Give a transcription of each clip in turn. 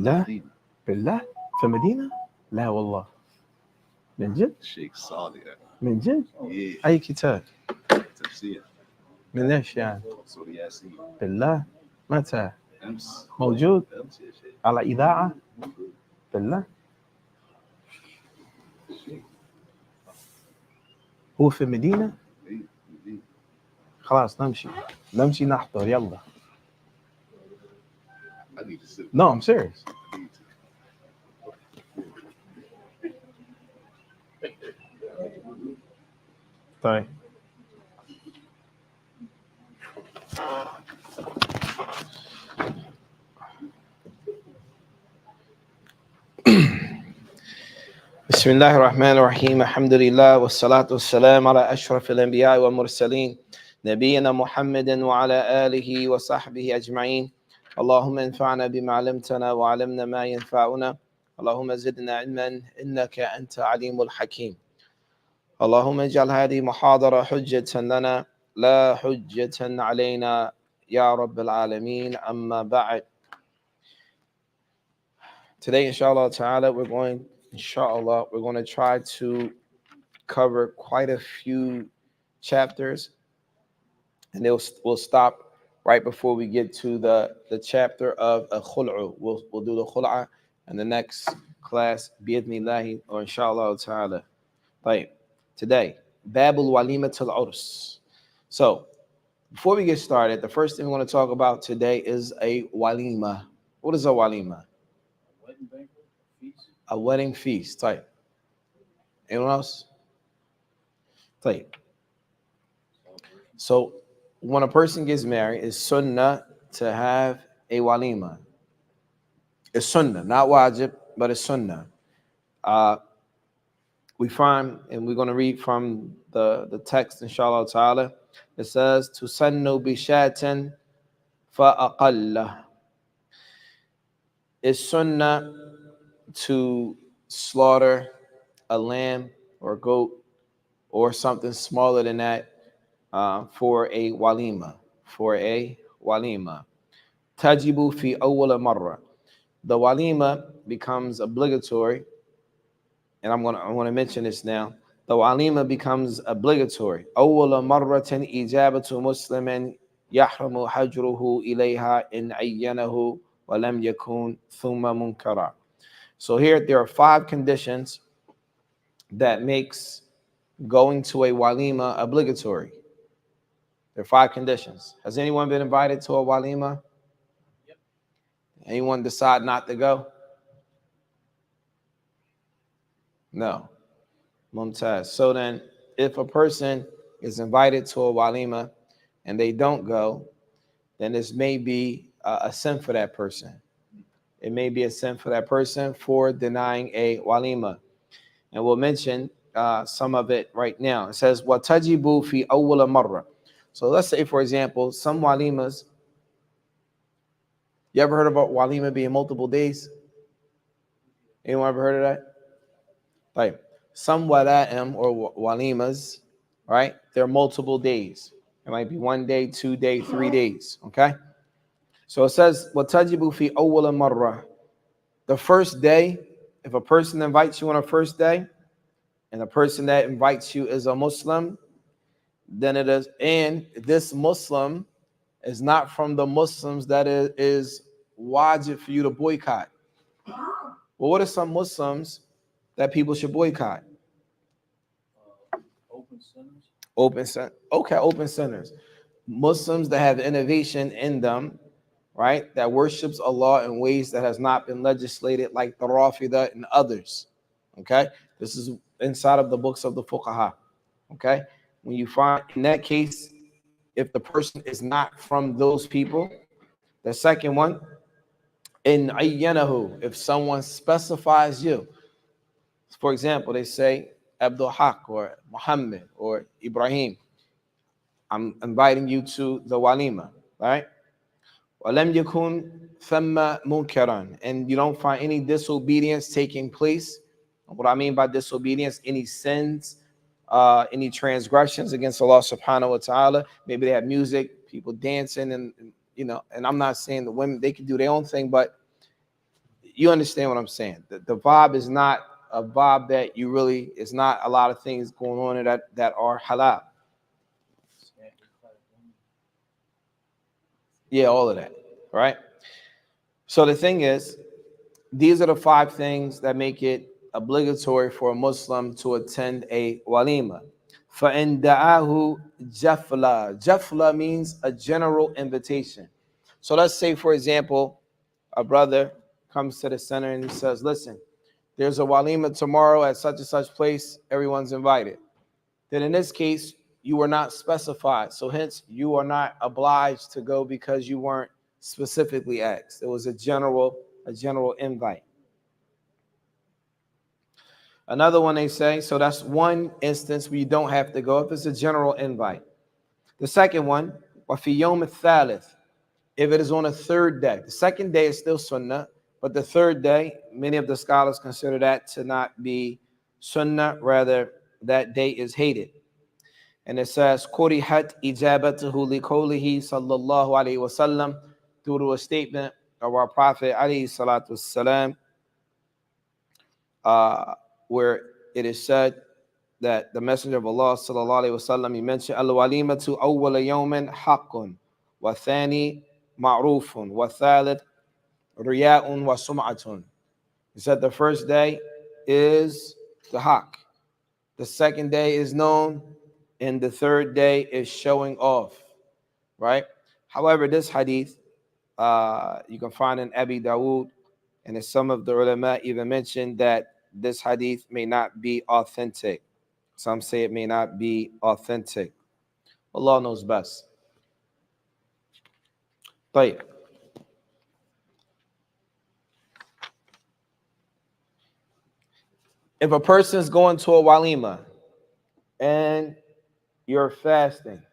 بالله بالله في مدينة؟ لا والله. من جد؟ الشيخ صالح. من جد؟ Yeah. أي كتاب؟ تفسير من إيش يعني؟ سورة ياسين. بالله؟ متى؟ أمس. موجود أمس يا شيخ. على إذاعة؟ بالله؟ هو في مدينة؟ خلاص نمشي نحضر يلا. I need to sit. No, I'm serious. طيب. بسم الله الرحمن الرحيم. الحمد لله والصلاة والسلام على أشرف الأنبياء والمرسلين نبينا محمد وعلى آله وصحبه أجمعين. اللهم انفعنا بما علمتنا وعلمنا ما ينفعنا. اللهم زدنا علما إنك أنت عليم الحكيم. اللهم اجعل هذه محاضرة حجة لنا لا حجة علينا يا رب العالمين. أما بعد. Today, inshallah ta'ala, we're going to try to cover quite a few chapters, and we'll stop right before we get to the chapter of khul'u. We'll do the khul'a in the next class, bi'idhnillahi, or inshallah ta'ala. Right. Today, Babul Walimatul Urs. So, before we get started, the first thing we want to talk about today is a walima. What is a walima? A wedding feast. Type. Anyone else? Type. So when a person gets married, it's sunnah to have a walima. It's sunnah, not wajib, but it's sunnah. We find, and we're going to read from the text, inshallah ta'ala. It says, tusannu bishatin fa'aqalla. It's sunnah to slaughter a lamb or a goat or something smaller than that for a walima. Tajibu fi awwala marra. The walima becomes obligatory, and I'm going to mention this now. The walima becomes obligatory. Awwala marratin ijabatu muslimin yahramu hajruhu ilayha in ayyanahu wa lam yakun thumma munkara. So here there are 5 conditions that makes going to a walima obligatory. There are 5 conditions. Has anyone been invited to a walima? Yep. Anyone decide not to go? No. Mumtaz. So then, if a person is invited to a walima and they don't go, then this may be a sin for that person. It may be a sin for that person for denying a walima. And we'll mention some of it right now. It says, وَتَجِبُ فِي أَوَّلَ مَرَّةٍ. So let's say, for example, some walimas, you ever heard about walima being multiple days? Anyone ever heard of that? Like some wada'im or walimas, right? They're multiple days. It might be 1 day, 2 days, 3 days, okay? So it says, وَتَجِبُ فِي أَوَّلَ مَرَّةٍ. The first day, if a person invites you on a first day, and the person that invites you is a Muslim, then it is, and this Muslim is not from the Muslims that is wajib for you to boycott. Well, what are some Muslims that people should boycott? Open centers. Okay, open centers. Muslims that have innovation in them, right? That worships Allah in ways that has not been legislated, like the Rafida and others. Okay, this is inside of the books of the fuqaha. Okay, when you find in that case, if the person is not from those people, the second one, in ayyanahu, if someone specifies you, for example, they say Abdul Haq or Muhammad or Ibrahim, I'm inviting you to the walima, right? وَلَمْ يَكُنْ ثَمَّ مُنْكَرًا, and you don't find any disobedience taking place. What I mean by disobedience, any sins, any transgressions against Allah subhanahu wa ta'ala. Maybe they have music, people dancing, and you know, and I'm not saying the women, they can do their own thing, but You understand what I'm saying? The vibe is not a vibe that you really. It's not a lot of things going on in that are halal. Yeah, all of that, right? So the thing is, these are the five things that make it obligatory for a Muslim to attend a walima. فَإِنْ دَعَاهُ جَفْلَى. Jafla means a general invitation. So let's say, for example, a brother comes to the center and he says, listen, there's a walima tomorrow at such and such place. Everyone's invited. Then in this case, you were not specified. So hence, you are not obliged to go because you weren't specifically asked. It was a general invite. Another one they say, so that's one instance where you don't have to go if it's a general invite. The second one, وَفِي يَوْمِ الثَّالِثِ, if it is on a third day. The second day is still sunnah, but the third day, many of the scholars consider that to not be sunnah, rather that day is hated. And it says, كُرِحَتْ إِجَابَتُهُ لِقَوْلِهِ صَلَّى اللَّهُ عَلَيْهِ وَسَلَّمَ, due to a statement of our Prophet alayhi salatu wasalam, where it is said that the Messenger of Allah sallallahu alaihi wasallam, he mentioned al-walimatu awwala yawmin haqqun wa thani ma'rufun wa thalith riya'un wa sum'atun. He said the first day is the haqq, the second day is known, and the third day is showing off, right? However, this hadith you can find in Abi Dawood, and as some of the ulama even mentioned that this hadith may not be authentic. Some say it may not be authentic. Allah knows best. طيب. If a person is going to a walima and you're fasting,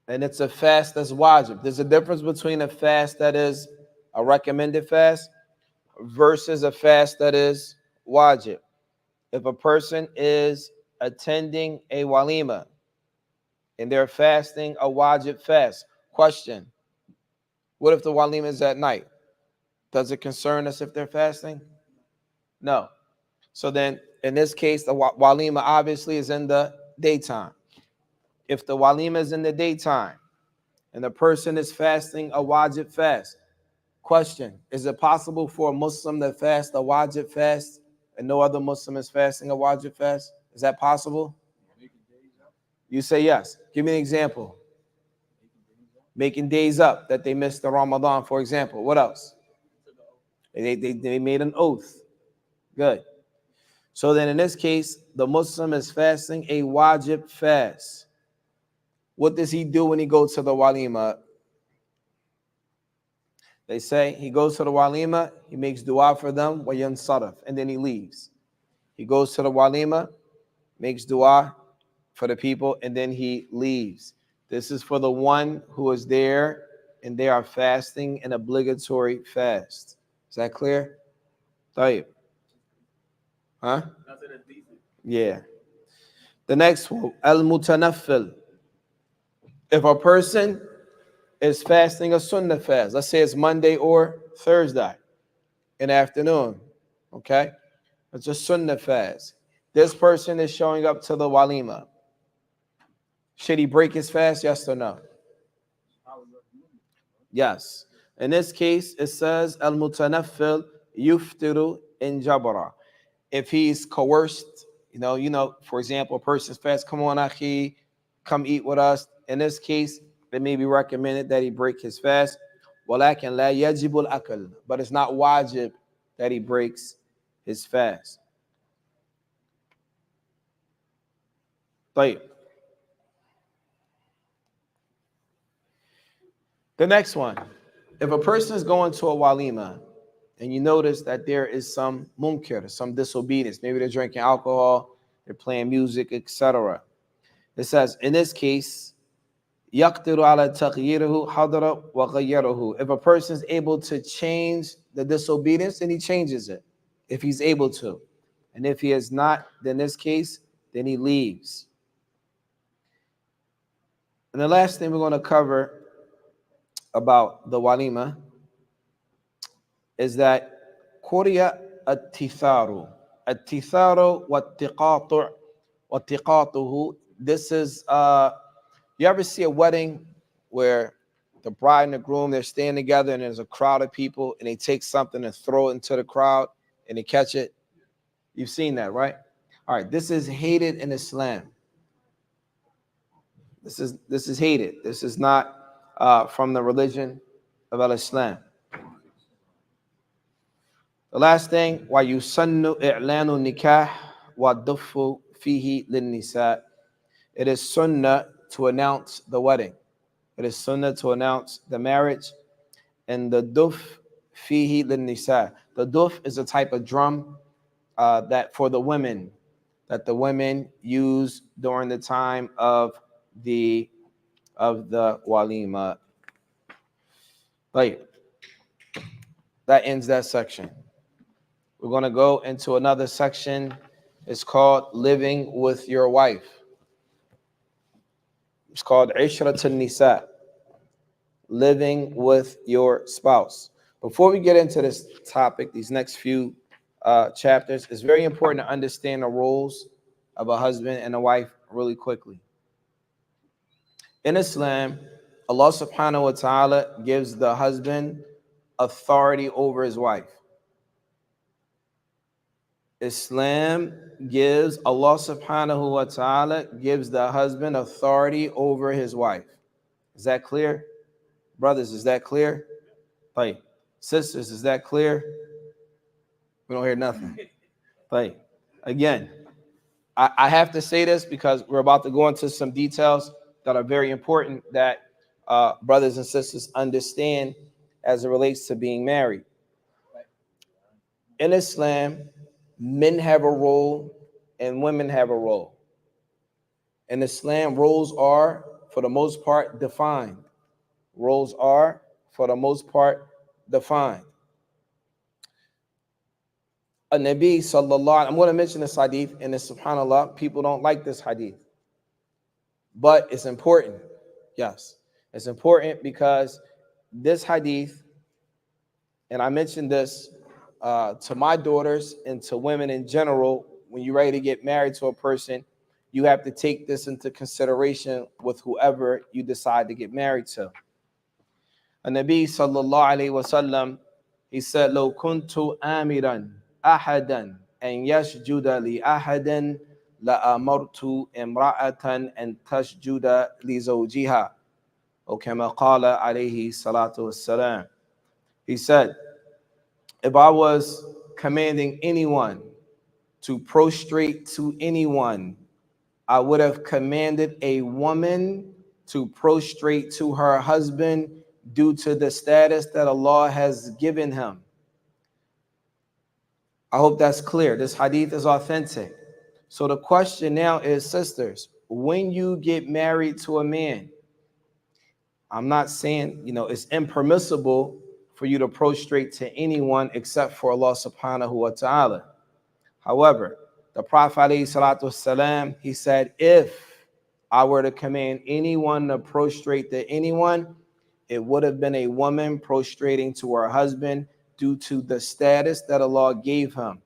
and it's a fast that's wajib, there's a difference between a fast that is a recommended fast versus a fast that is wajib. If a person is attending a walima and they're fasting a wajib fast, question, what if the walima is at night? Does it concern us if they're fasting? No. So then, in this case, the walima obviously is in the daytime. If the walima is in the daytime and the person is fasting a wajib fast, question, is it possible for a Muslim to fast a wajib fast and no other Muslim is fasting a wajib fast? Is that possible? You say yes. Give me an example. Making days up that they missed the Ramadan, for example. What else? They made an oath. Good. So then in this case, the Muslim is fasting a wajib fast. What does he do when he goes to the walima? They say he goes to the walima, he makes dua for them, wa yansaraf, and then he leaves. He goes to the walima, makes dua for the people, and then he leaves. This is for the one who is there and they are fasting an obligatory fast. Is that clear? طيب. Huh? Yeah. The next one, al-mutanaffil. If a person is fasting a sunnah fast, let's say it's Monday or Thursday in the afternoon, okay? It's a sunnah fast. This person is showing up to the walima. Should he break his fast? Yes or no? Yes. In this case, it says al-mutanaffil yuftiru in jabara. If he's coerced, for example, a person's fast, come on, akhi, come eat with us. In this case, it may be recommended that he break his fast. وَلَكِنْ لَا يَجِبُ الْأَكْلِ, but it's not wajib that he breaks his fast. طيب. The next one, if a person is going to a walima and you notice that there is some munkar, some disobedience, maybe they're drinking alcohol, they're playing music, etc. It says, in this case, يَقْدِرُ عَلَى تَغْيِيرِهُ حَضَرَ وَغَيَّرَهُ. If a person is able to change the disobedience, then he changes it, if he's able to. And if he is not, then in this case, then he leaves. And the last thing we're going to cover about the walima is that قرئ التثار التثار والتقاطه. This is you ever see a wedding where the bride and the groom, they're staying together and there's a crowd of people and they take something and throw it into the crowd and they catch it? You've seen that, right? All right, this is hated in Islam. This is hated. This is not from the religion of Islam. The last thing, وَيُسَنُّ إِعْلَانُ النِّكَاحِ وَالدُّفُّ فِيهِ لِلنِّسَاءِ. It is sunnah to announce the wedding. It is sunnah to announce the marriage. And the duf fihi lin-nisa. The duf is a type of drum that for the women, that the women use during the time of the walima. Right. That ends that section. We're going to go into another section. It's called living with your wife. It's called Ishratun Nisa, living with your spouse. Before we get into this topic, these next few chapters, it's very important to understand the roles of a husband and a wife really quickly. In Islam, Allah subhanahu wa ta'ala gives the husband authority over his wife. Islam gives, Allah subhanahu wa ta'ala gives the husband authority over his wife. Is that clear? Brothers, is that clear? Right. Sisters, is that clear? We don't hear nothing. Right. Again, I have to say this because we're about to go into some details that are very important that brothers and sisters understand as it relates to being married. In Islam, men have a role and women have a role. In Islam, roles are, for the most part, defined. Roles are, for the most part, defined. A Nabi sallallahu, I'm going to mention this hadith, and it's subhanAllah, people don't like this hadith. But it's important. Yes, it's important because this hadith, and I mentioned this to my daughters and to women in general, when you're ready to get married to a person, you have to take this into consideration with whoever you decide to get married to. And Nabi sallallahu alayhi wa sallam, he said, "Lo kuntu amiran ahadan an yasjuda li ahadan la amartu imra'atan an tasjuda li zawjiha." Or kama qala alayhi salatu wassalam. He said, if I was commanding anyone to prostrate to anyone, I would have commanded a woman to prostrate to her husband due to the status that Allah has given him. I hope that's clear. This hadith is authentic. So the question now is, sisters, when you get married to a man, I'm not saying, it's impermissible for you to prostrate to anyone except for Allah subhanahu wa ta'ala. However, the Prophet alayhi salatu wasalam, he said, if I were to command anyone to prostrate to anyone, it would have been a woman prostrating to her husband due to the status that Allah gave him.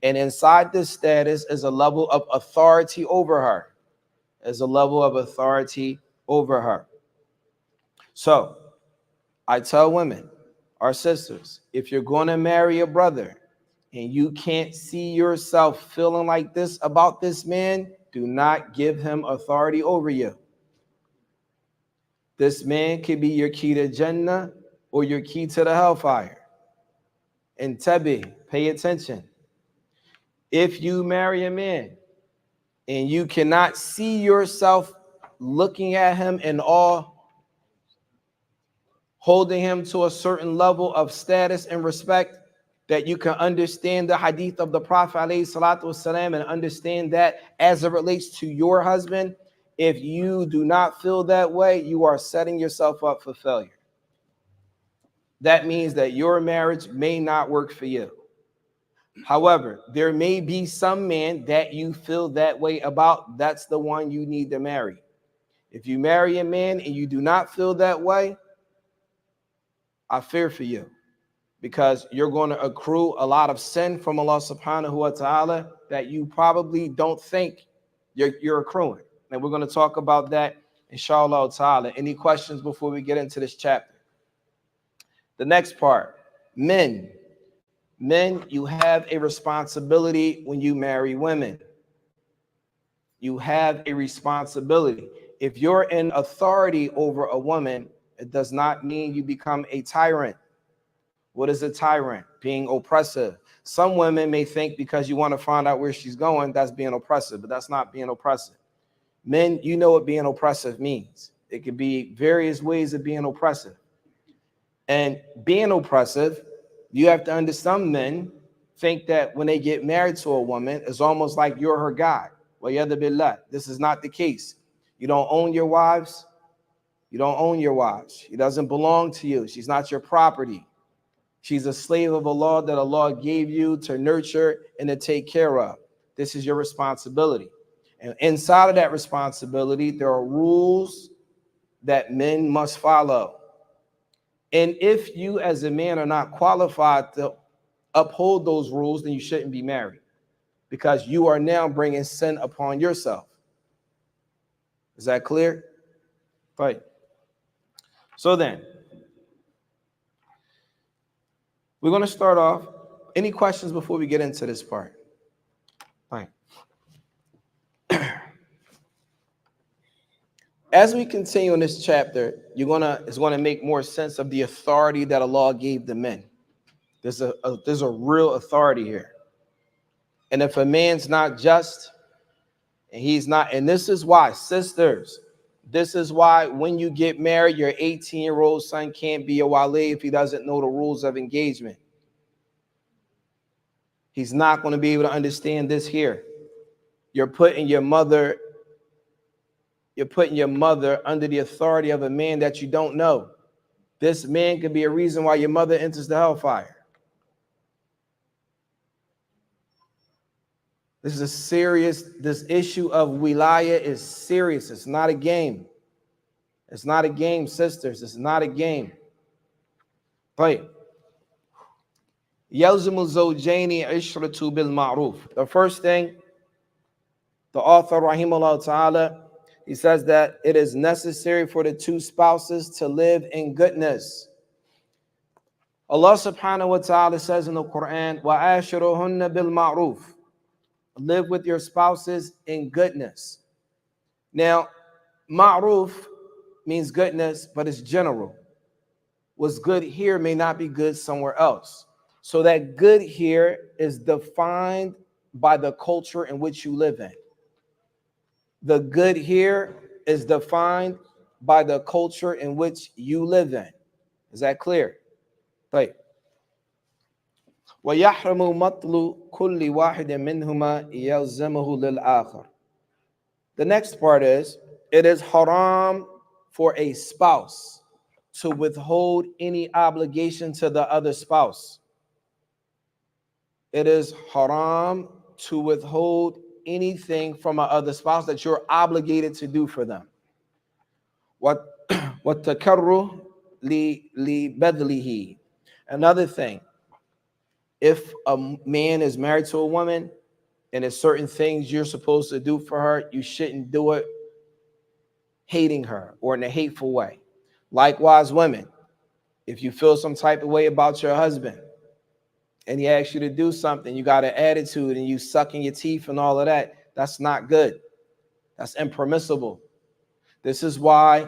And inside this status is a level of authority over her. Is a level of authority over her. So I tell women, our sisters, if you're going to marry a brother and you can't see yourself feeling like this about this man, do not give him authority over you. This man could be your key to Jannah or your key to the hellfire. And tabi, pay attention. If you marry a man and you cannot see yourself looking at him in awe, holding him to a certain level of status and respect, that you can understand the hadith of the Prophet ﷺ and understand that as it relates to your husband, if you do not feel that way, you are setting yourself up for failure. That means that your marriage may not work for you. However, there may be some man that you feel that way about. That's the one you need to marry. If you marry a man and you do not feel that way, I fear for you. because you're going to accrue a lot of sin from Allah subhanahu wa ta'ala that you probably don't think you're accruing. And we're going to talk about that, inshallah ta'ala. Any questions before we get into this chapter? The next part, men. Men, you have a responsibility when you marry women. You have a responsibility. If you're in authority over a woman, it does not mean you become a tyrant. What is a tyrant? Being oppressive. Some women may think because you want to find out where she's going, that's being oppressive, but that's not being oppressive. Men, you know what being oppressive means. It could be various ways of being oppressive. And being oppressive, you have to understand, some men think that when they get married to a woman, it's almost like you're her God. Wa'yadha billah. This is not the case. You don't own your wives. You don't own your wives. She doesn't belong to you. She's not your property. She's a slave of Allah that Allah gave you to nurture and to take care of. This is your responsibility. And inside of that responsibility, there are rules that men must follow. And if you as a man are not qualified to uphold those rules, then you shouldn't be married, because you are now bringing sin upon yourself. Is that clear? Right. So then, we're going to start off. Any questions before we get into this part? Fine. As we continue in this chapter, it's going to make more sense of the authority that Allah gave the men. There's a real authority here. And if a man's not just, and he's not, and this is why, sisters, this is why when you get married, your 18-year-old son can't be a wali if he doesn't know the rules of engagement. He's not going to be able to understand this here. You're putting your mother under the authority of a man that you don't know. This man could be a reason why your mother enters the hellfire. This is a serious, this issue of wilaya is serious. It's not a game. It's not a game, sisters. It's not a game. Right. يَلْزِمُ الزَّوْجَيْنِ عِشْرَةُ بِالْمَعْرُوفِ. The first thing, the author, rahimahullah ta'ala, he says that it is necessary for the two spouses to live in goodness. Allah subhanahu wa ta'ala says in the Quran, وَآشِرُهُنَّ بِالْمَعْرُوفِ. Live with your spouses in goodness. Now, ma'ruf means goodness, but it's general. What's good here may not be good somewhere else. So that good here is defined by the culture in which you live in. The good here is defined by the culture in which you live in. Is that clear? Right. وَيَحْرَمُ مَطْلُ كُلِّ وَاحِدٍ مِّنْهُمَا يَلْزَمُهُ لِلْآخَرِ. The next part is, it is haram for a spouse to withhold any obligation to the other spouse. It is haram to withhold anything from a other spouse that you're obligated to do for them. وَالتَّكَرُّهُ لِبَذْلِهِ. Another thing, if a man is married to a woman and there's certain things you're supposed to do for her, you shouldn't do it hating her or in a hateful way. Likewise, women, if you feel some type of way about your husband and he asks you to do something, you got an attitude and you sucking your teeth and all of that, that's not good. That's impermissible. This is why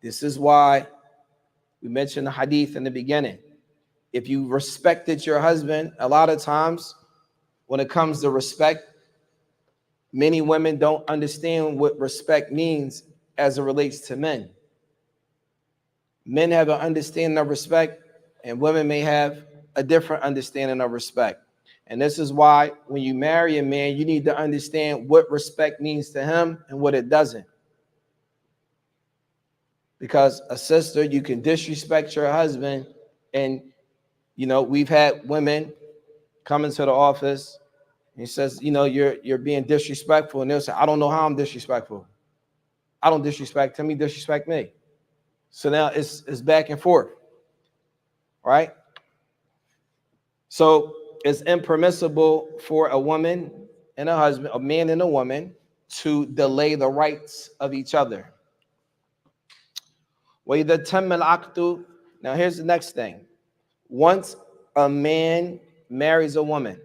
we mentioned the hadith in the beginning. If you respected your husband, a lot of times when it comes to respect, many women don't understand what respect means as it relates to men. Men have an understanding of respect, and women may have a different understanding of respect. And this is why when you marry a man, you need to understand what respect means to him and what it doesn't. Because a sister, you can disrespect your husband, and we've had women come into the office and he says, you're being disrespectful, and they'll say, I don't know how I'm disrespectful. I don't disrespect him, he disrespect me. So now it's back and forth, right? So it's impermissible for a woman and a husband, a man and a woman, to delay the rights of each other. وَإِذَا تَمَّ الْعَقْدُ. Now here's the next thing. Once a man marries a woman,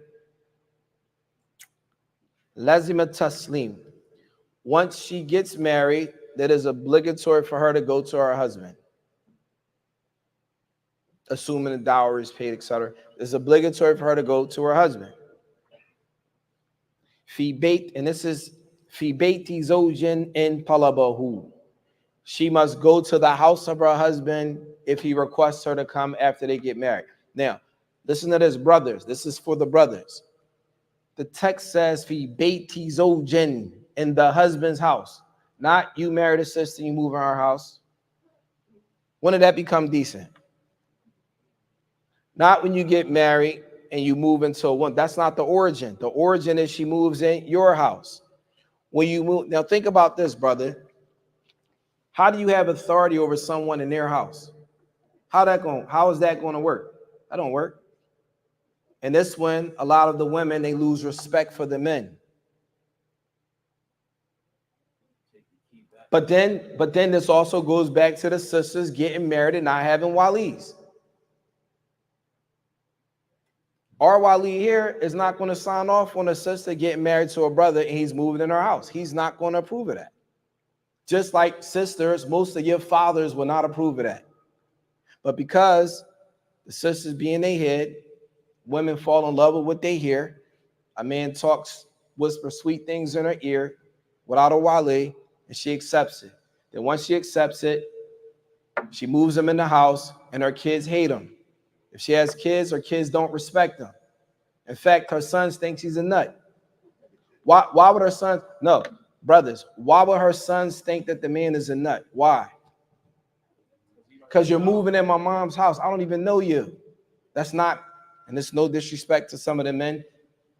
lazima taslim. Once she gets married, that is obligatory for her to go to her husband, assuming the dowry is paid, etc. It's obligatory for her to go to her husband. Fi bait, and this is fi baiti zawjin in talabahu. She must go to the house of her husband if he requests her to come after they get married. Now, listen to this, brothers. This is for the brothers. The text says fi baiti zawjin, in the husband's house. Not you married a sister, you move in her house. When did that become decent? Not when you get married and you move into a one. That's not the origin. The origin is she moves in your house. When you move, now think about this, brother. How do you have authority over someone in their house? How is that going to work? That don't work. And this one, a lot of the women, they lose respect for the men. But then this also goes back to the sisters getting married and not having walis. Our wali here is not going to sign off on a sister getting married to a brother and he's moving in her house. He's not going to approve of that. Just like sisters, most of your fathers will not approve of that. But because the sisters be in their head, women fall in love with what they hear. A man talks, whispers sweet things in her ear without a wali, and she accepts it. Then once she accepts it, she moves them in the house, and her kids hate him. If she has kids, her kids don't respect them. In fact, her sons think she's a nut. Why would her sons? No, brothers, why would her sons think that the man is a nut? Why? Because you're moving in my mom's house. I don't even know you. That's not, and it's no disrespect to some of the men,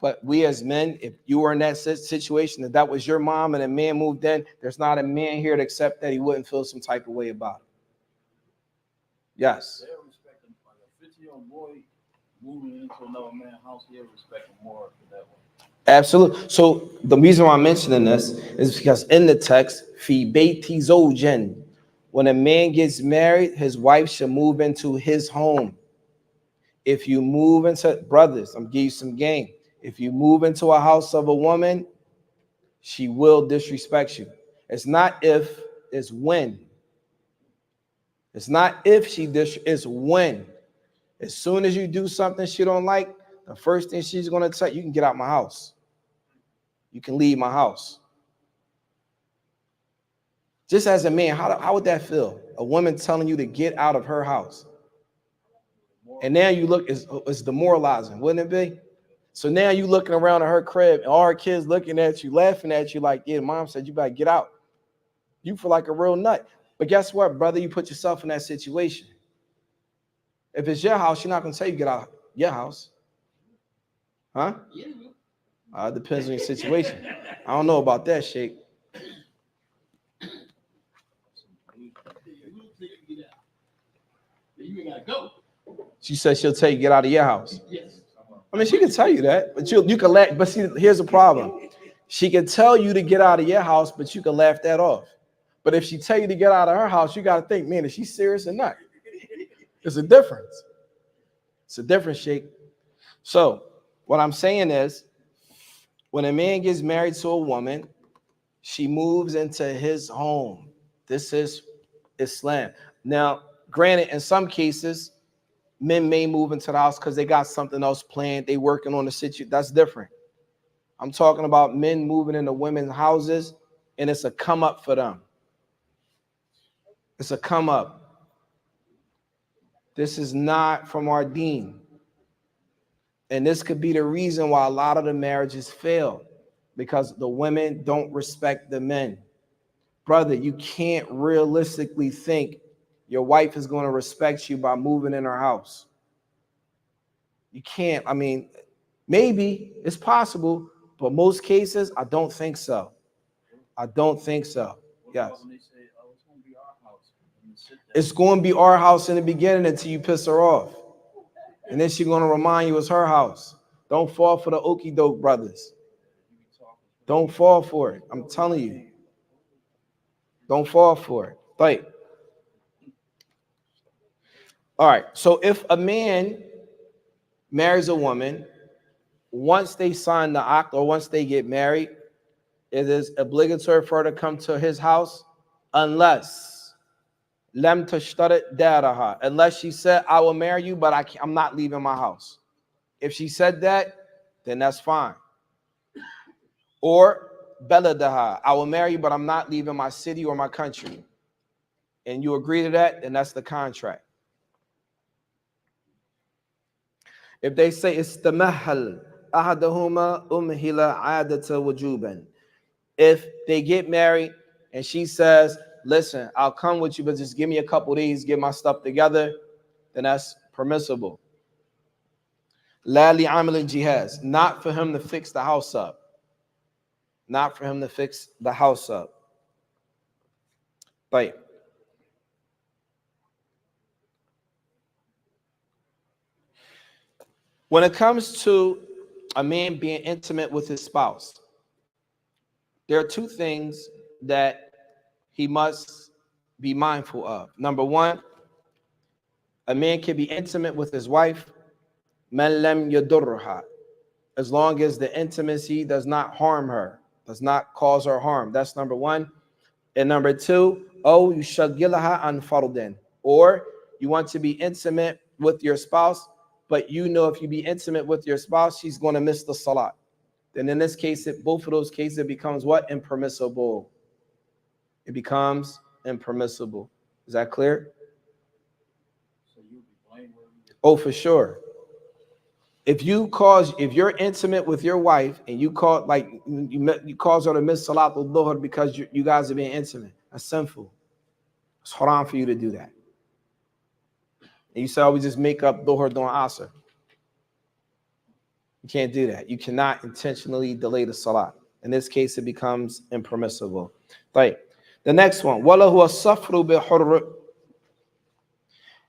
but we as men, if you were in that situation, if that was your mom and a man moved in, there's not a man here to accept that he wouldn't feel some type of way about it. Yes. They'll respect him. Like a 50-year-old boy moving into another man's house, he'll respect him more for that one. Absolutely. So the reason why I'm mentioning this is because in the text, fi baiti zawjin, when a man gets married, his wife should move into his home. If you move into, brothers, I'm giving you some game. If you move into a house of a woman, she will disrespect you. It's not if, it's when. It's not if it's when. As soon as you do something she don't like, the first thing she's going to tell you, can get out my house. You can leave my house. Just as a man, how would that feel? A woman telling you to get out of her house. And now you look, it's demoralizing, wouldn't it be? So now you looking around at her crib and all her kids looking at you, laughing at you like, yeah, mom said you better get out. You feel like a real nut. But guess what, brother? You put yourself in that situation. If it's your house, you're not going to say you get out your house. Huh? It depends on your situation. I don't know about that, Sheikh. You gotta go. She said she'll tell you get out of your house. Yes. I mean, she can tell you that, but you can laugh. But see, here's the problem. She can tell you to get out of your house, but you can laugh that off. But if she tell you to get out of her house, you got to think, man, is she serious or not? There's a difference. It's a difference, Sheikh. So what I'm saying is, when a man gets married to a woman, she moves into his home. This is Islam. Now, granted, in some cases, men may move into the house because they got something else planned. They working on the situation. That's different. I'm talking about men moving into women's houses, and it's a come up for them. It's a come up. This is not from our deen. And this could be the reason why a lot of the marriages fail, because the women don't respect the men. Brother, you can't realistically think your wife is going to respect you by moving in her house. You can't. I mean, maybe it's possible, but most cases, I don't think so. I don't think so. Yes. It's going to be our house in the beginning until you piss her off. And then she's going to remind you it's her house. Don't fall for the okie doke brothers. Don't fall for it. I'm telling you. Don't fall for it. Right. All right. So if a man marries a woman, once they sign the act or once they get married, it is obligatory for her to come to his house unless lam tashtarit daraha, unless she said, I will marry you, but I'm not leaving my house. If she said that, then that's fine. Or beladaha, I will marry you, but I'm not leaving my city or my country. And you agree to that, then that's the contract. If they say istamahal ahadahuma umhila adata wujuban, if they get married and she says, listen, I'll come with you, but just give me a couple days, get my stuff together, then that's permissible. La li amal jihaz, not for him to fix the house up. Not for him to fix the house up. Right. When it comes to a man being intimate with his spouse, there are two things that he must be mindful of. Number one, a man can be intimate with his wife, man lam yadurruha, as long as the intimacy does not harm her, does not cause her harm. That's number one. And number two, oh, you shagilaha an fardin, or you want to be intimate with your spouse, but you know if you be intimate with your spouse, she's going to miss the salat. Then in this case, both of those cases, it becomes what? Impermissible. It becomes impermissible. Is that clear? So you'll be blameworthy. Oh, for sure. If you're intimate with your wife and you cause her to miss Salatul Dhuhr because you guys are being intimate, that's sinful. It's haram for you to do that. And you say, oh, we just make up Dhuhr during Asr. You can't do that. You cannot intentionally delay the Salat. In this case, it becomes impermissible. Right. The next one, وَلَهُ السَّفْرُ بِحُرٍّ.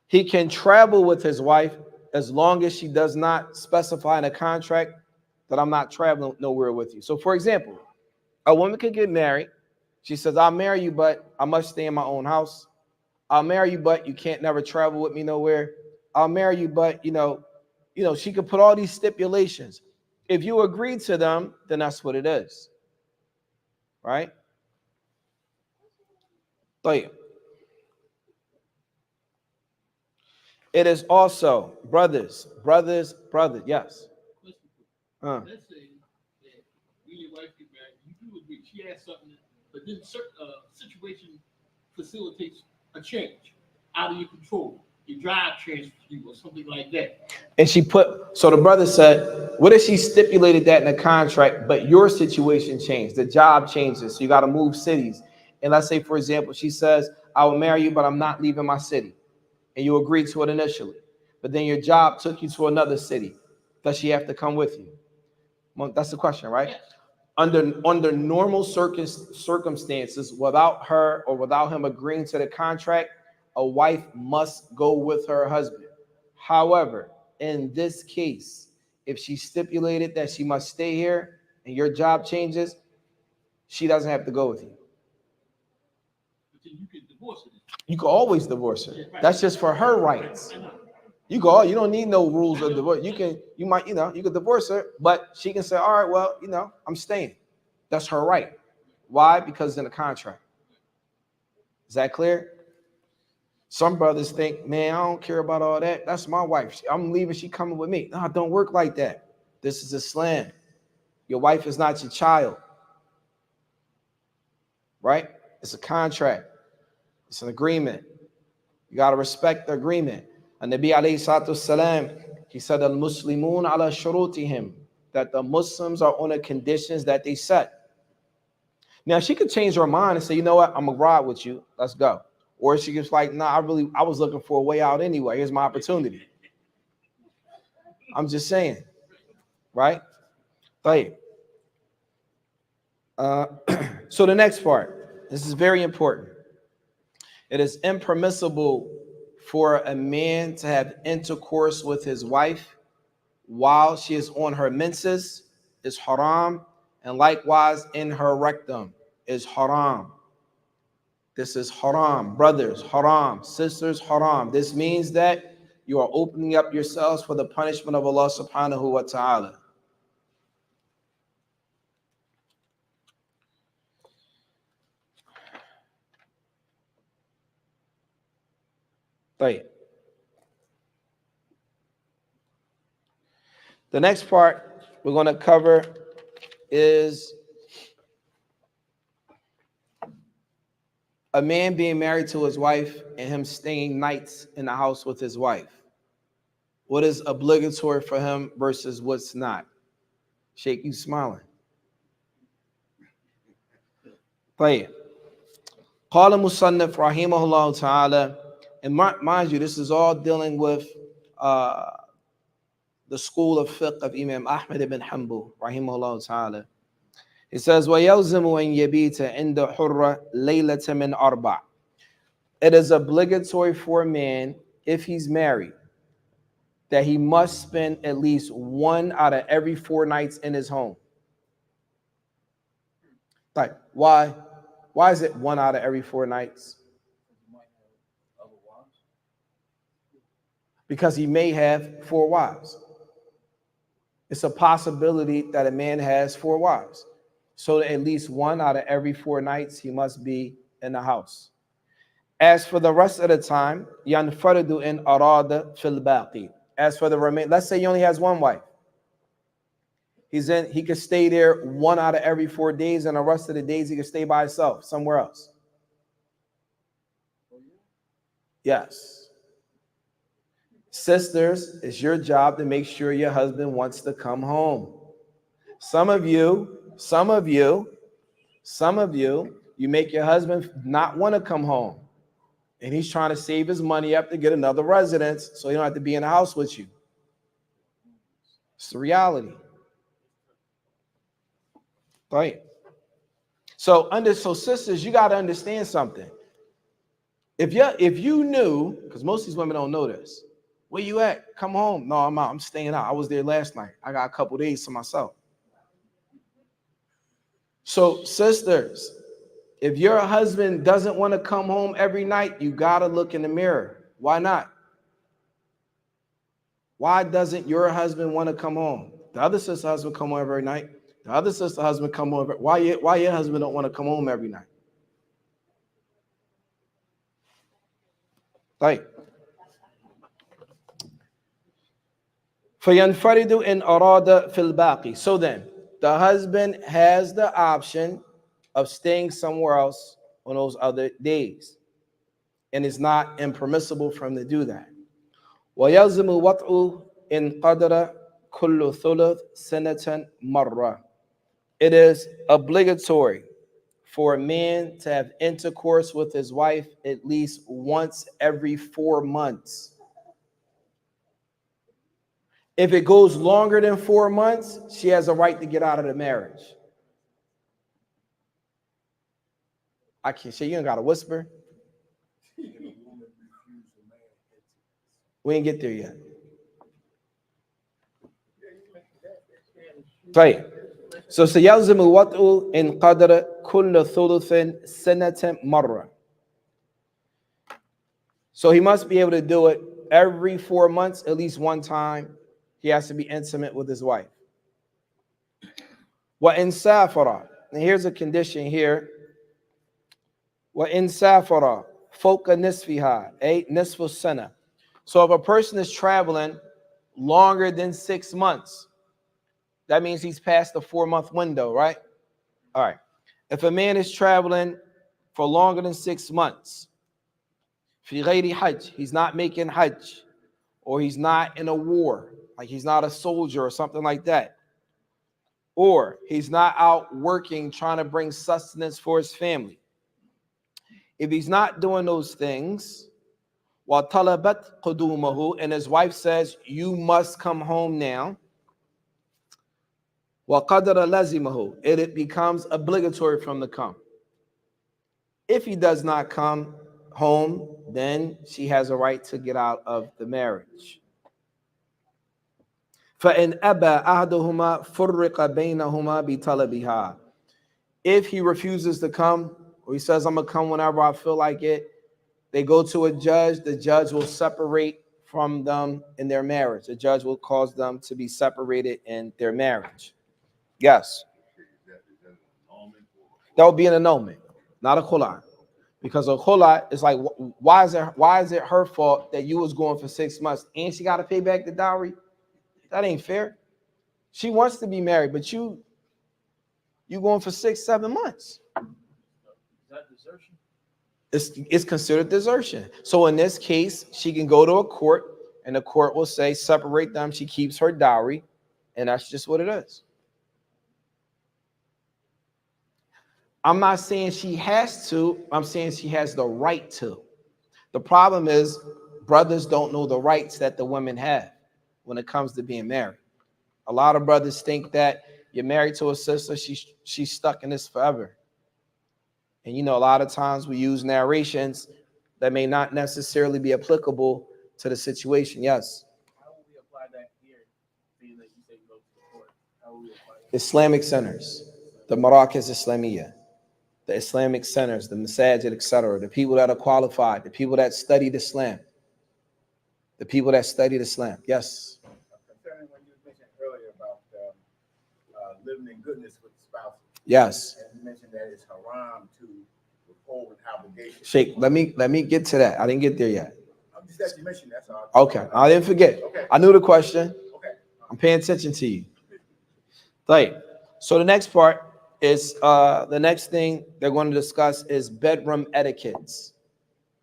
He can travel with his wife as long as she does not specify in a contract that I'm not traveling nowhere with you. So, for example, a woman could get married. She says, I'll marry you, but I must stay in my own house. I'll marry you, but you can't never travel with me nowhere. I'll marry you, but she could put all these stipulations. If you agree to them, then that's what it is. Right? طيب. It is also brothers. Yes. Let's say that you and your wife get married, you do agree. She has something, but then certain situation facilitates a change out of your control. Your drive transfers you or something like that. And so the brother said, what if she stipulated that in the contract, but your situation changed, the job changes, so you got to move cities. And let's say, for example, she says, I will marry you, but I'm not leaving my city. And you agreed to it initially. But then your job took you to another city. Does she have to come with you? Well, that's the question, right? Yes. Under normal circumstances, without her or without him agreeing to the contract, a wife must go with her husband. However, in this case, if she stipulated that she must stay here and your job changes, she doesn't have to go with you. But then you can divorce it. You can always divorce her. That's just for her rights. You don't need no rules of divorce. You can divorce her, but she can say, all right, well, I'm staying. That's her right. Why? Because it's in the contract. Is that clear? Some brothers think, man, I don't care about all that. That's my wife. I'm leaving. She coming with me. No, don't work like that. This is Islam. Your wife is not your child. Right? It's a contract. It's an agreement. You got to respect the agreement. And Nabi alayhi salatu salam, he said, al-Muslimun ala shurutihim, that the Muslims are on the conditions that they set. Now, she could change her mind and say, you know what, I'm going to ride with you. Let's go. Or she gets like, nah, I was looking for a way out anyway. Here's my opportunity. I'm just saying. Right? So the next part, this is very important. It is impermissible for a man to have intercourse with his wife while she is on her menses is haram, and likewise in her rectum is haram. This is haram, brothers, haram, sisters, haram. This means that you are opening up yourselves for the punishment of Allah subhanahu wa ta'ala. Right. The next part we're going to cover is a man being married to his wife and him staying nights in the house with his wife. What is obligatory for him versus what's not? Sheikh, you smiling. طيب. قال مصنف رحمه الله تعالى, and mind you, this is all dealing with the school of fiqh of Imam Ahmad ibn Hanbal rahimahullah ta'ala. It says, وَيَلْزِمُ أَنْ يَبِيتَ عِنْدَ حُرَّةٍ لَيْلَةً مِنْ أَرْبَعٍ. It is obligatory for a man, if he's married, that he must spend at least 1 out of every 4 nights in his home. Like, why? Why is it 1 out of every 4 nights? Because he may have 4 wives. It's a possibility that a man has 4 wives. So at least 1 out of every 4 nights, he must be in the house. As for the rest of the time, يَنْفَرِدُ إِنْ أَرَادَ فِي الْبَاقِي. As for the remaining, let's say he only has 1 wife. He can stay there 1 out of every 4 days, and the rest of the days he can stay by himself somewhere else. Yes. Sisters, it's your job to make sure your husband wants to come home. Some of you, you make your husband not want to come home. And he's trying to save his money up to get another residence so he don't have to be in the house with you. It's the reality. Right. So sisters, you got to understand something. If you knew, because most of these women don't know this, where you at? Come home. No, I'm out. I'm staying out. I was there last night. I got a couple days to myself. So sisters, if your husband doesn't want to come home every night, you got to look in the mirror. Why not? Why doesn't your husband want to come home? The other sister husband come home every night. The other sister husband come home. Why your husband don't want to come home every night? Right. فَيَنْفَرِدُ إِنْ أَرَادَ فِي الْبَاقِي. So then, the husband has the option of staying somewhere else on those other days. And it's not impermissible for him to do that. وَيَلْزِمُ وَطْءُ إِنْ قَدَرَ كُلُّ ثُلُثٍ سَنَةً مَرَّةً. It is obligatory for a man to have intercourse with his wife at least once every 4 months. If it goes longer than 4 months, she has a right to get out of the marriage. I can't say you ain't got to whisper. We ain't get there yet. Right. So سيلزم الوطء إن قدر كل ثلث سنة مرة. So he must be able to do it every 4 months, at least one time. He has to be intimate with his wife. وَإِنْ سَافَرَ. And here's a condition here. وَإِنْ سَافَرَ فَوْقَ نِصْفِهَا أي نِصْفُ السَّنَةِ. So if a person is traveling longer than 6 months, that means he's past the 4-month window, right? All right. If a man is traveling for longer than 6 months, في غير حج, he's not making hajj, or he's not in a war, like he's not a soldier or something like that, or he's not out working trying to bring sustenance for his family. If he's not doing those things, وَطَلَبَتْ قُدُومَهُ, and his wife says, you must come home now, وَقَدَرَ لَزِمَهُ, it becomes obligatory for him to come. If he does not come, home, then she has a right to get out of the marriage. فَإِنْ أَبَى أَحْدُهُمَا فُرِّقَ بَيْنَهُمَا بِطَلَبِهَا. If he refuses to come, or he says, I'm going to come whenever I feel like it, they go to a judge. The judge will separate from them in their marriage. The judge will cause them to be separated in their marriage. Yes. That would be an annulment, not a khula. Because a khula is like, why is it her fault that you was going for 6 months and she got to pay back the dowry? That ain't fair. She wants to be married, but you going for 6, 7 months. Is that desertion? It's considered desertion. So in this case, she can go to a court, and the court will say separate them. She keeps her dowry, and that's just what it is. I'm not saying she has to. I'm saying she has the right to. The problem is brothers don't know the rights that the women have when it comes to being married. A lot of brothers think that you're married to a sister, she's stuck in this forever. And you know, a lot of times we use narrations that may not necessarily be applicable to the situation. Yes. How will we apply that here? Being that you say go to the court, how will we apply that? Islamic centers, the Marrakech Islamiyah, the Islamic centers, the masajid, etc., the people that are qualified, the people that studied Islam, the people that studied Islam. Yes. Concerning when you mentioned earlier about living in goodness with the spouse. Yes. And you mentioned that it's haram to withhold an obligation. Sheikh, let me get to that. I didn't get there yet. I'm just that you mentioned that's all. Okay, I didn't forget. Okay. I knew the question. Okay. I'm paying attention to you. Right. So the next part is the next thing they're going to discuss is bedroom etiquettes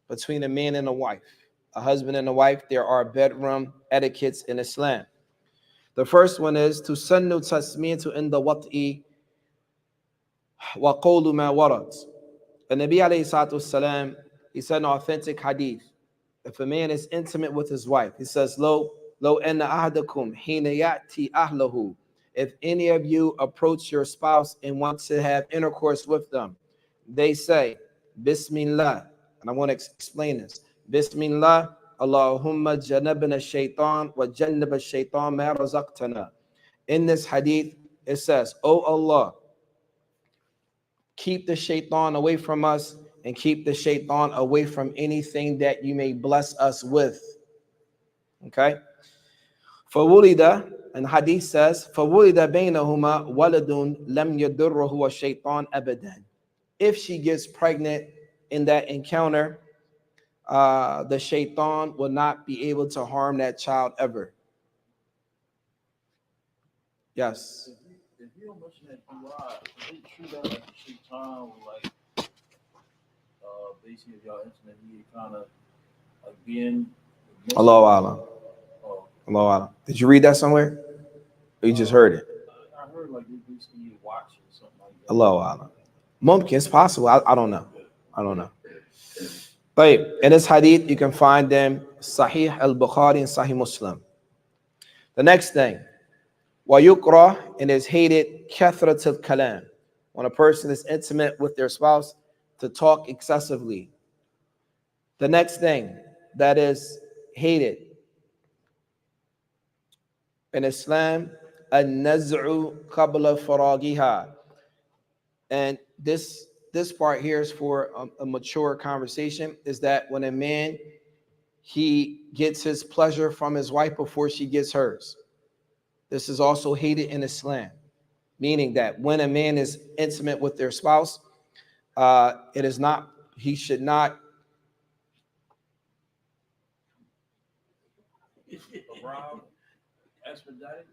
between a man and a wife. A husband and a wife, there are bedroom etiquettes in Islam. The first one is to sunnu tasmiyatu inda wat'i wa qawlu ma warad. The Nabi alayhi salatu wasalam, he said an authentic hadith. If a man is intimate with his wife, he says, Lo anna ahadakum hina ya'ti ahlahu. If any of you approach your spouse and want to have intercourse with them, they say, Bismillah. And I want to explain this. Bismillah, Allahumma janabna shaitan wa jannaba shaitan ma razaqtana. In this hadith, it says, Oh Allah, keep the shaitan away from us and keep the shaitan away from anything that you may bless us with. Okay? فَوُلِدَ, and hadith says, فَوُلِدَ بَيْنَهُمَا وَلَدٌ لَمْ يَدُرُّهُ وَالشَّيْطَانُ أَبَدًا. If she gets pregnant in that encounter, the shaitan will not be able to harm that child ever. Yes. If you don't mention that dua, is it true that like the shaitan will like basically if y'all intimate, he kind of like being Allahu Alam. Oh, Allahu Alam. Did you read that somewhere? Or you just heard it? I heard like they basically you watch or something like that. Allahu Alam. Mumkin, it's possible. I don't know. I don't know. But in this hadith, you can find them Sahih al-Bukhari and Sahih Muslim. The next thing, وَيُكْرَهُ, and is hated كَثْرَةُ الْكَلَامِ. When a person is intimate with their spouse, to talk excessively. The next thing that is hated in Islam, النَّزْعُ قَبْلَ فَرَاغِهَا. And this part here is for a mature conversation, is that when a man, he gets his pleasure from his wife before she gets hers. This is also hated in Islam, meaning that when a man is intimate with their spouse, he should not Around expedited.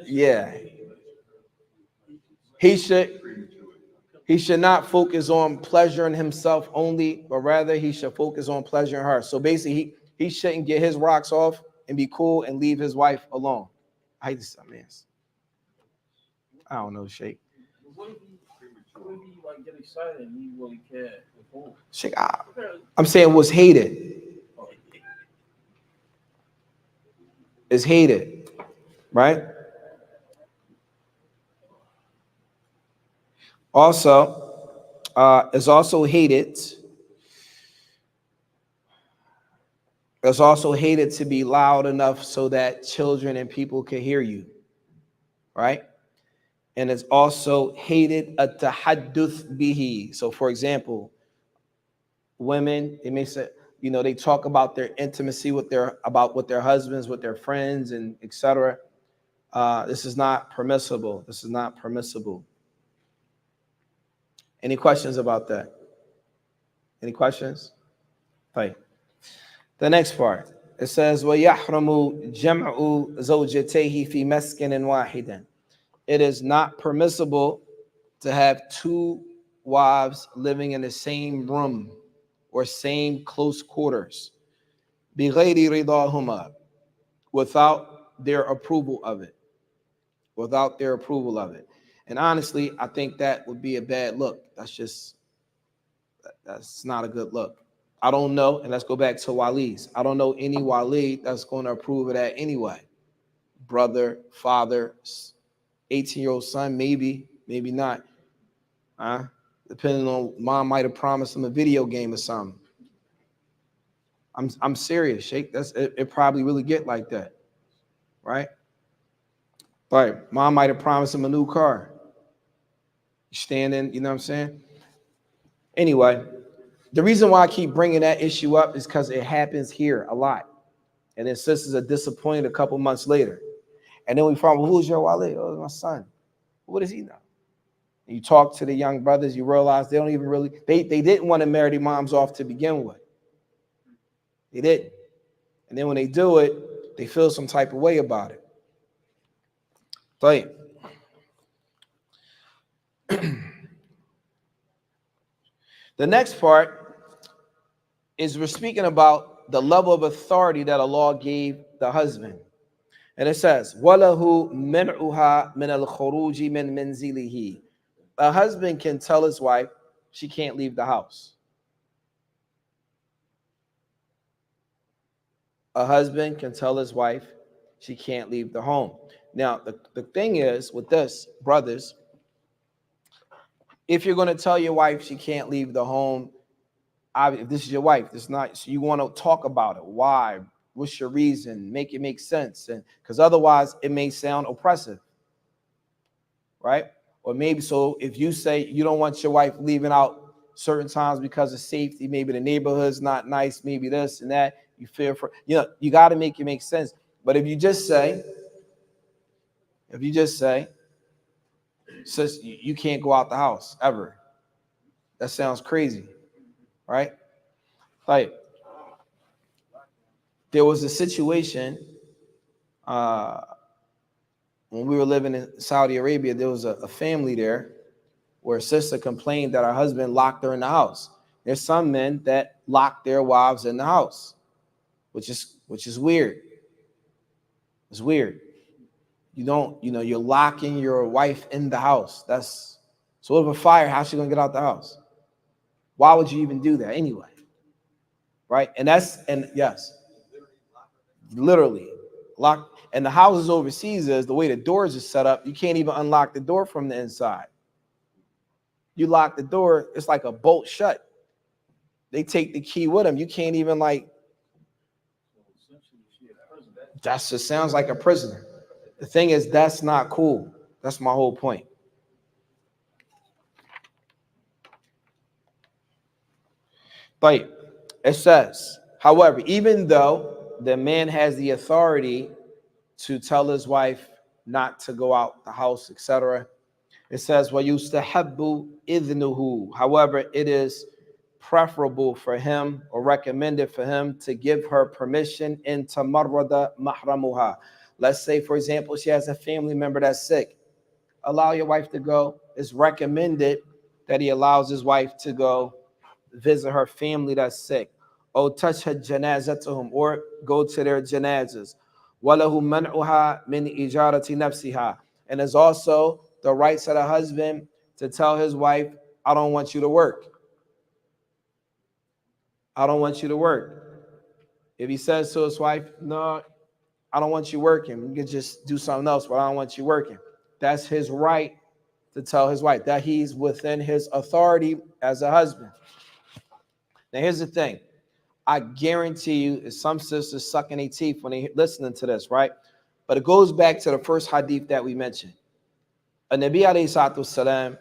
Yeah. He should not focus on pleasuring himself only, but rather he should focus on pleasuring her. So basically, he shouldn't get his rocks off and be cool and leave his wife alone. I don't know, Sheikh. What if he like get excited and he really can't withhold? Sheikh, I'm saying what's hated. Is hated, right? Also, is also hated It's also hated to be loud enough so that children and people can hear you, right? And it's also hated at-tahadduth bihi. So, for example, women, they may say, they talk about their intimacy with their husbands, with their friends, and etc. This is not permissible. This is not permissible. Any questions about that? Any questions? Right. The next part. It says, وَيَحْرَمُ جَمْعُ زَوْجَتَيْهِ فِي مَسْكَنٍ وَاحِدٍ. It is not permissible to have two wives living in the same room or same close quarters. بِغَيْرِ رِضَاهُمَا. Without their approval of it. Without their approval of it. And honestly, I think that would be a bad look. That's not a good look. I don't know, and let's go back to Wali's. I don't know any Wali that's going to approve of that anyway. Brother, father, 18-year-old son, maybe not. Depending on, mom might have promised him a video game or something. I'm serious, Sheikh. It probably really get like that, right? Right. Mom might have promised him a new car. Standing, you know what I'm saying? Anyway, the reason why I keep bringing that issue up is because it happens here a lot. And then sisters are disappointed a couple months later. And then we find, well, who's your Wali? Oh, it's my son. What does he know? And you talk to the young brothers, you realize they don't even really, they didn't want to marry their moms off to begin with. They didn't. And then when they do it, they feel some type of way about it. Right. The next part is we're speaking about the level of authority that Allah gave the husband. And it says, وَلَهُ مَنْعُهَا مِنَ الْخُرُوجِ مِنْ مَنْزِلِهِ. A husband can tell his wife she can't leave the house. A husband can tell his wife she can't leave the home. Now, the thing is with this, brothers, if you're going to tell your wife she can't leave the home, if this is your wife, this is not, so you want to talk about it. Why? What's your reason? Make it make sense. And because otherwise it may sound oppressive, right? Or maybe, so if you say you don't want your wife leaving out certain times because of safety, maybe the neighborhood's not nice, maybe this and that, you fear for, you got to make it make sense. But if you just say, sis, you can't go out the house ever, that sounds crazy, right? Like, there was a situation when we were living in Saudi Arabia. There was a family there where a sister complained that her husband locked her in the house. There's some men that lock their wives in the house, which is weird. It's weird. You don't, you're locking your wife in the house. So if a fire, how's she gonna get out the house? Why would you even do that anyway? Right? And yes, literally lock. And the houses overseas is the way the doors are set up. You can't even unlock the door from the inside. You lock the door, it's like a bolt shut. They take the key with them. You can't even that just sounds like a prisoner. The thing is, that's not cool. That's my whole point. But it says, however, even though the man has the authority to tell his wife not to go out the house, etc., it says, وَيُسْتَحَبُّ إِذْنُهُ. However, it is preferable for him or recommended for him to give her permission in tamarrada mahramuha. Let's say, for example, she has a family member that's sick. Allow your wife to go. It's recommended that he allows his wife to go visit her family that's sick. Or tashhad janazatuhum, or go to their janazas. وَلَهُ مَنْعُهَا مِنْ إِجَارَةِ نَفْسِهَا. And there's also the rights of the husband to tell his wife, I don't want you to work. I don't want you to work. If he says to his wife, no, I don't want you working, you can just do something else, but I don't want you working. That's his right to tell his wife, that he's within his authority as a husband. Now, here's the thing. I guarantee you, is some sisters sucking their teeth when they listening to this, right? But it goes back to the first hadith that we mentioned. Nabi alayhi salatu salam,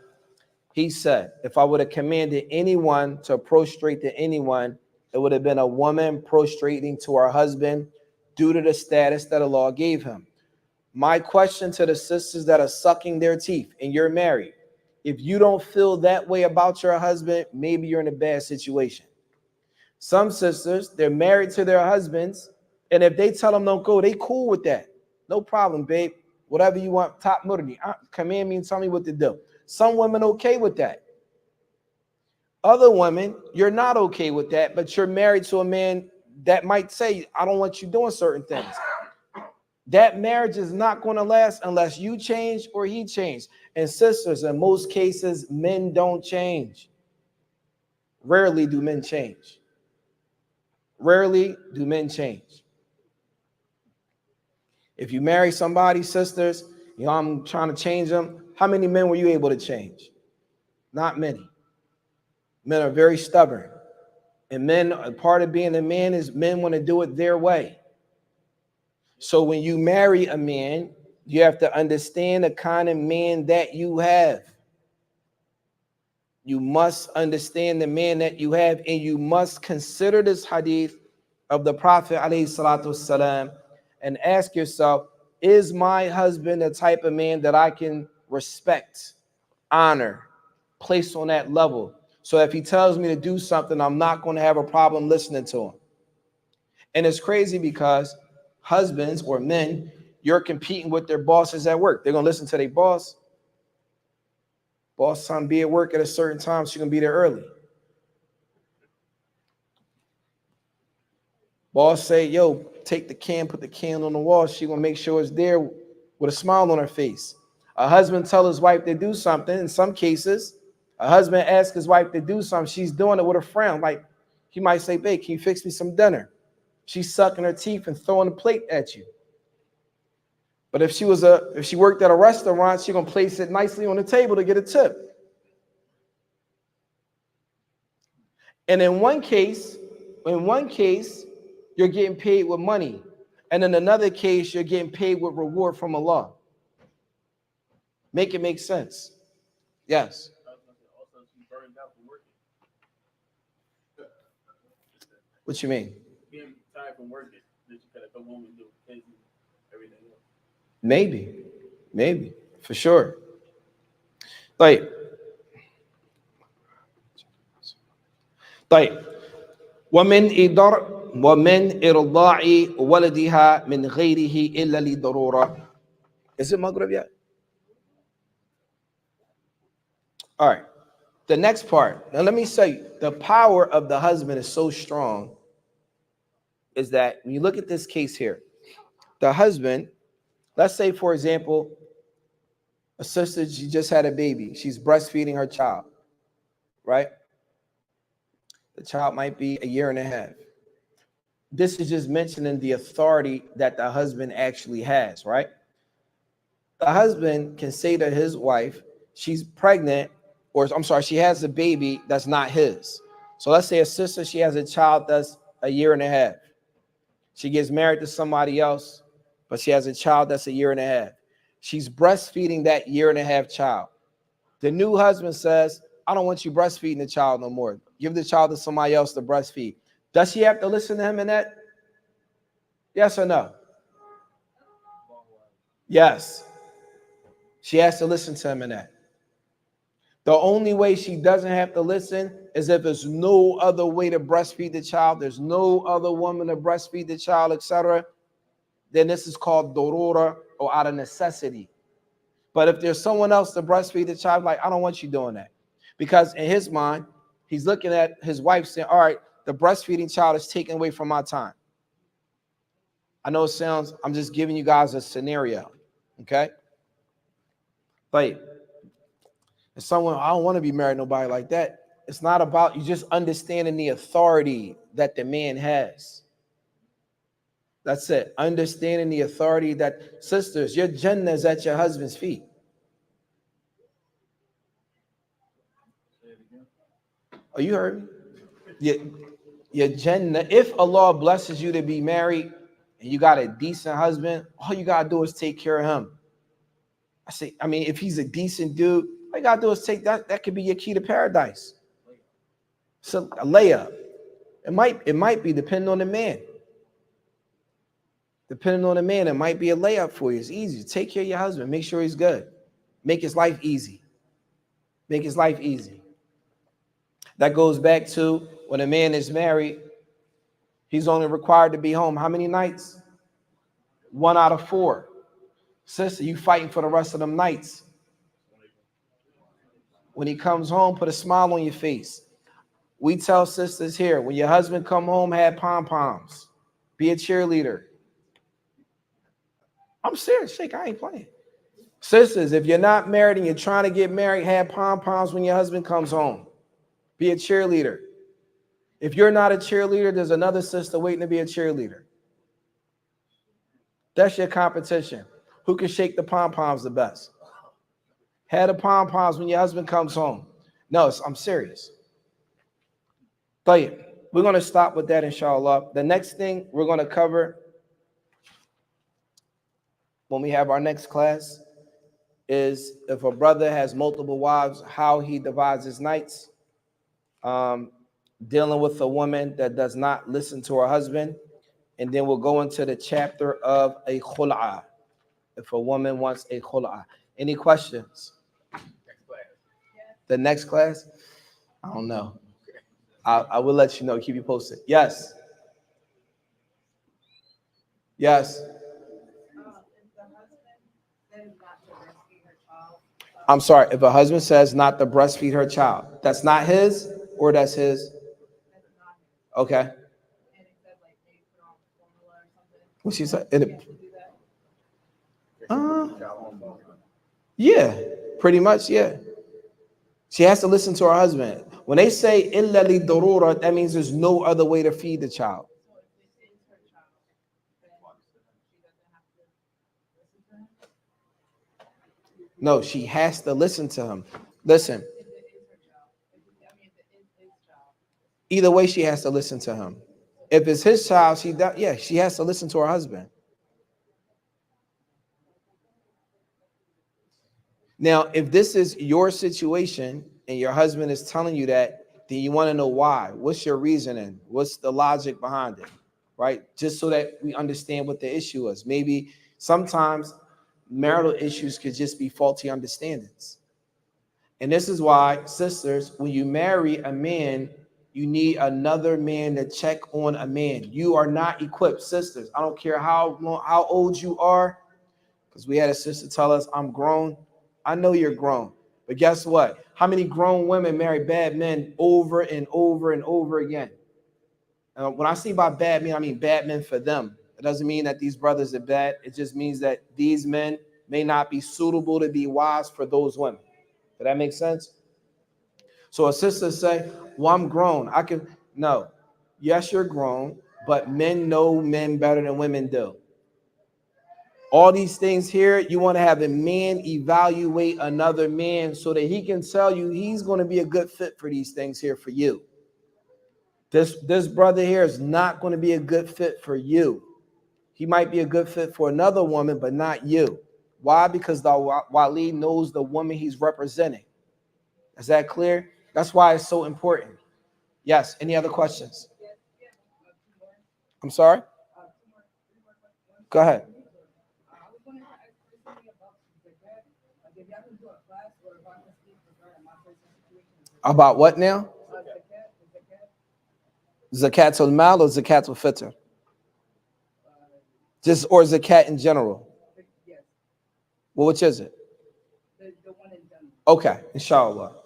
he said, if I would have commanded anyone to prostrate to anyone, it would have been a woman prostrating to her husband due to the status that Allah gave him. My question to the sisters that are sucking their teeth and you're married, if you don't feel that way about your husband, maybe you're in a bad situation. Some sisters, they're married to their husbands, and if they tell them don't go, they cool with that. No problem, babe. Whatever you want, top murder. Command me and tell me what to do. Some women okay with that. Other women, you're not okay with that, but you're married to a man that might say, I don't want you doing certain things. That marriage is not going to last unless you change or he changed. And sisters, in most cases, men don't change. Rarely do men change. Rarely do men change. If you marry somebody, sisters, I'm trying to change them. How many men were you able to change? Not many. Men are very stubborn. And men, part of being a man is men want to do it their way. So when you marry a man, you have to understand the kind of man that you have. You must understand the man that you have, and you must consider this hadith of the Prophet ﷺ and ask yourself, is my husband the type of man that I can respect, honor, place on that level? So if he tells me to do something, I'm not going to have a problem listening to him. And it's crazy because husbands or men, you're competing with their bosses at work. They're going to listen to their boss. Boss time be at work at a certain time, so you're going to be there early. Boss say, yo, take the can, put the can on the wall. She going to make sure it's there with a smile on her face. A husband tell his wife to do something. In some cases, a husband asks his wife to do something. She's doing it with a frown. Like he might say, babe, can you fix me some dinner? She's sucking her teeth and throwing a plate at you. But if she worked at a restaurant, she's going to place it nicely on the table to get a tip. And in one case, you're getting paid with money. And in another case, you're getting paid with reward from Allah. Make it make sense. Yes. Also, she burned out from working. What you mean? Being tired from working, that you gotta come home and do kids and everything else. Maybe, for sure. طيب ومن إرضاع ولدها من غيره إلا لضرورة. Is it Maghrib yet? All right. The next part. Now let me say, the power of the husband is so strong is that when you look at this case here, the husband, let's say, for example, a sister, she just had a baby. She's breastfeeding her child, right? The child might be a year and a half. This is just mentioning the authority that the husband actually has, right? The husband can say to his wife, she's pregnant, or I'm sorry, she has a baby that's not his. So let's say a sister, she has a child that's a year and a half. She gets married to somebody else, but she has a child that's a year and a half. She's breastfeeding that year and a half child. The new husband says, I don't want you breastfeeding the child no more. Give the child to somebody else to breastfeed. Does she have to listen to him in that? Yes or no? Yes. She has to listen to him in that. The only way she doesn't have to listen is if there's no other way to breastfeed the child, there's no other woman to breastfeed the child, etc. Then this is called dorura, or out of necessity. But if there's someone else to breastfeed the child, like, I don't want you doing that. Because in his mind, he's looking at his wife saying, all right, the breastfeeding child is taken away from my time. I know it sounds, I'm just giving you guys a scenario, okay? But if someone, I don't want to be married to nobody like that. It's not about you just understanding the authority that the man has. That's it. Understanding the authority that, sisters, your Jannah is at your husband's feet. Oh, you heard me? Yeah. Your Jannah, if Allah blesses you to be married and you got a decent husband, all you gotta do is take care of him. I mean, if he's a decent dude, all you gotta do is take that. That could be your key to paradise. So a layup. It might be depending on the man. Depending on the man, it might be a layup for you. It's easy. Take care of your husband. Make sure he's good. Make his life easy. Make his life easy. That goes back to when a man is married, he's only required to be home how many nights? 1 out of 4. Sister, you fighting for the rest of them nights. When he comes home, put a smile on your face. We tell sisters here, when your husband come home, have pom-poms. Be a cheerleader. I'm serious, Sheikh, I ain't playing. Sisters, if you're not married and you're trying to get married, have pom-poms when your husband comes home. Be a cheerleader. If you're not a cheerleader, there's another sister waiting to be a cheerleader. That's your competition. Who can shake the pom-poms the best? Have the pom-poms when your husband comes home. No, I'm serious. Tayyip, we're going to stop with that, inshallah. The next thing we're going to cover when we have our next class is if a brother has multiple wives, how he divides his nights. Dealing with a woman that does not listen to her husband. And then we'll go into the chapter of a khul'a, if a woman wants a khul'a. Any questions? Next class. The next class? I don't know. I will let you know, keep you posted. Yes. Yes. I'm sorry, if a husband says not to breastfeed her child, that's not his or that's his? Okay. What she said? Yeah, pretty much, yeah. She has to listen to her husband. When they say illa li darura, that means there's no other way to feed the child. No, she has to listen to him. Listen. Either way, she has to listen to him. If it's his child, she has to listen to her husband. Now, if this is your situation and your husband is telling you that, then you want to know why. What's your reasoning? What's the logic behind it? Right? Just so that we understand what the issue is. Maybe sometimes marital issues could just be faulty understandings. And this is why, sisters, when you marry a man, you need another man to check on a man. You are not equipped, sisters. I don't care how old you are, because we had a sister tell us, I'm grown. I know you're grown. But guess what? How many grown women marry bad men over and over and over again? When I say by bad men, I mean bad men for them. It doesn't mean that these brothers are bad. It just means that these men may not be suitable to be wives for those women. Does that make sense? So a sister say, well, I'm grown. No. Yes, you're grown, but men know men better than women do. All these things here, you want to have a man evaluate another man so that he can tell you he's going to be a good fit for these things here for you. This brother here is not going to be a good fit for you. He might be a good fit for another woman, but not you. Why? Because the wali knows the woman he's representing. Is that clear? That's why it's so important. Yes. Any other questions? I'm sorry? Go ahead. About what now? Zakatul mal or zakatul fitr? Just or zakat in general? Well, which is it? Okay, inshallah.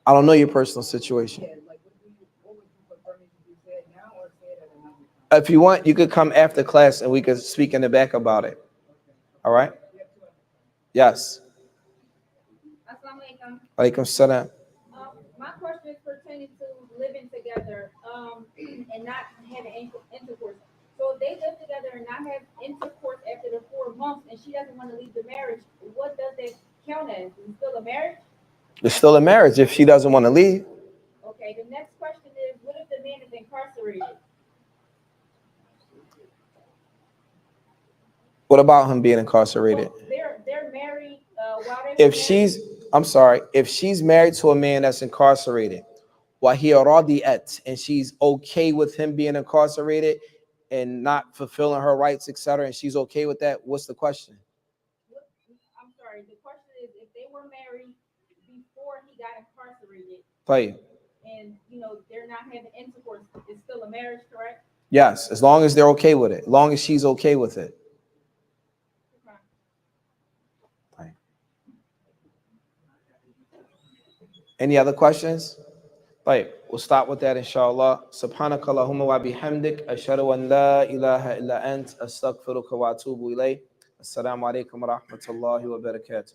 I don't know your personal situation. If you want, you could come after class and we could speak in the back about it. All right? Yes. Alaikum salam. My question is pertaining to living together and not having intercourse. So if they live together and not have intercourse after the 4 months and she doesn't want to leave the marriage, what does that count as? Is it still a marriage? It's still a marriage if she doesn't want to leave. Okay, the next question is, what if the man is incarcerated? What about him being incarcerated? Well, they're married, while they If were she's, married. I'm sorry, if she's married to a man that's incarcerated, وهي راضية, and she's okay with him being incarcerated and not fulfilling her rights, etc., and she's okay with that, what's the question? I'm sorry, the question is, if they were married before he got incarcerated, طيب. and, you know, they're not having intercourse, it's still a marriage, correct? Yes, as long as they're okay with it, as long as she's okay with it. Okay. Any other questions? طيب, we'll stop with that inshallah. سبحانك اللهم وبحمدك أشهد أن لا إله إلا أنت أستغفرك وأتوب إليك. السلام عليكم ورحمة الله وبركاته.